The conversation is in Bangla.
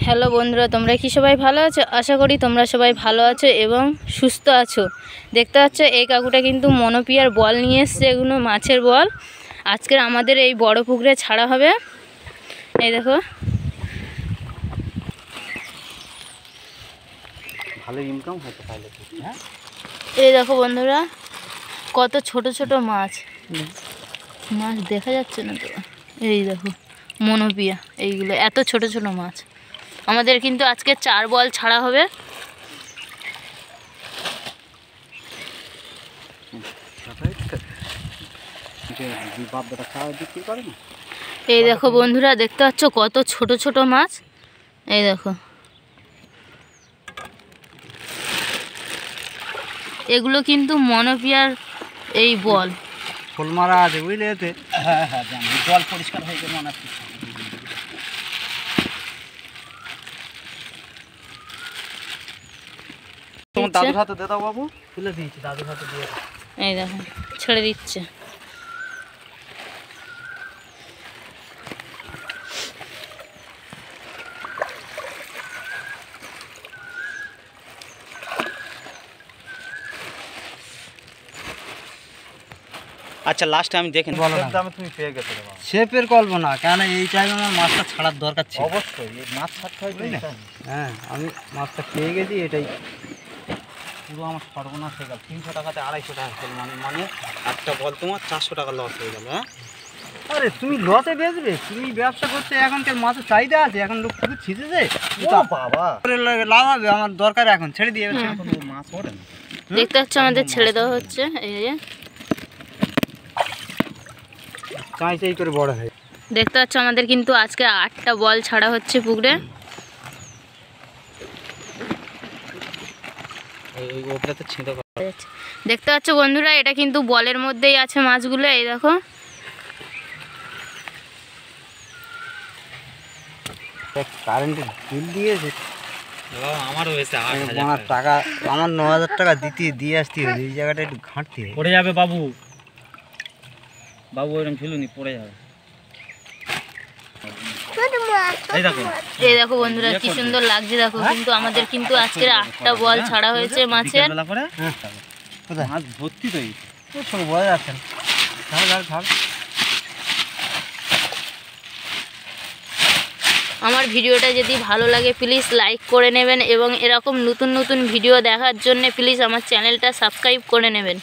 হ্যালো বন্ধুরা, তোমরা কি সবাই ভালো আছো? আশা করি তোমরা সবাই ভালো আছো এবং সুস্থ আছো। দেখতে পাচ্ছ এই কাকুটা কিন্তু মনোপিয়ার বল নিয়ে এসছে, এগুলো মাছের বল। আজকের আমাদের এই বড় পুকুরে ছাড়া হবে। এই দেখো, ভালো ইনকাম হতে পারলে। হ্যাঁ, এই দেখো বন্ধুরা, কত ছোট ছোট মাছ। মাছ দেখা যাচ্ছে না তো, এই দেখো মনোপিয়া, এইগুলো এত ছোট ছোট মাছ। আমাদের কিন্তু আজকে 4 বল ছাড়া হবে। এই দেখো বন্ধুরা, দেখতে পাচ্ছ কত ছোট ছোট মাছ। এই দেখো, এগুলো কিন্তু মনোপিয়ার এই বল। ফুল মারা আছে বুঝলে এতে। হ্যাঁ হ্যাঁ, জানি জল পরিষ্কার হয়ে গেল মনে হচ্ছে। তোমার দাদুর হাতে দে দাও বাবু। তুলে দিয়েছি, দাদুর হাতে দিয়ে। এই দেখো ছেড়ে দিচ্ছে। আচ্ছা, লাস্টে আমি দেখেন বলো না, তুমি পেয়ে গেছো। শেপের কল্পনা কেন এই টাইমে আমার মাছটা ছাড়ার দরকার ছিল। অবশ্যই এই মাছ ছাড়তে হয়। হ্যাঁ, আমি মাছটা পেয়ে গেছি, এটাই পুরো আমার সর্বনাশ হয়ে গেল। 300 টাকাতে 250 টাকা খেল, মানে একটা বল তোমার 400 টাকা লস হয়ে গেল। হ্যাঁ, আরে তুমি লসে বেচবে? তুমি ব্যবসা করতে, এখনকার মাছের চাহিদা আছে, এখন লোক পুকুর ছিঁচেছে। বাবা লাভ হবে, আমার দরকার এখন ছেড়ে দিয়ে মাছ ওঠে না। দেখতে পাচ্ছ আমাদের ছেড়ে দেওয়া হচ্ছে। এই যে চাই করে বড় হয়। দেখতে পাচ্ছ আমাদের কিন্তু আজকে 8টা বল ছাড়া হচ্ছে পুকুরে। দেখতে পাচ্ছ বন্ধুরা, এটা কিন্তু বলের মধ্যেই আছে মাছগুলো। এই দেখো, কারেন্টের বিল দিয়েছে আমার হয়েছে 8,000 টাকা। আমার 9,000 টাকা দিয়ে আসতে হবে। এই জায়গাটা একটু ঘাঁটতে হবে। পড়ে যাবে বাবু, বাবু ওইরকম ঝুলুনি, পড়ে যাবে। এই দেখো বন্ধুরা, কি সুন্দর লাগছে দেখো। কিন্তু আমাদের কিন্তু আজকে 8টা বল ছাড়া হয়েছে মাছের। মাছ ভর্তি তো সব বোঝা যাচ্ছে না। আমার ভিডিওটা যদি ভালো লাগে প্লিজ লাইক করে নেবেন এবং এরকম নতুন নতুন ভিডিও দেখার জন্য প্লিজ আমার চ্যানেলটা সাবস্ক্রাইব করে নেবেন।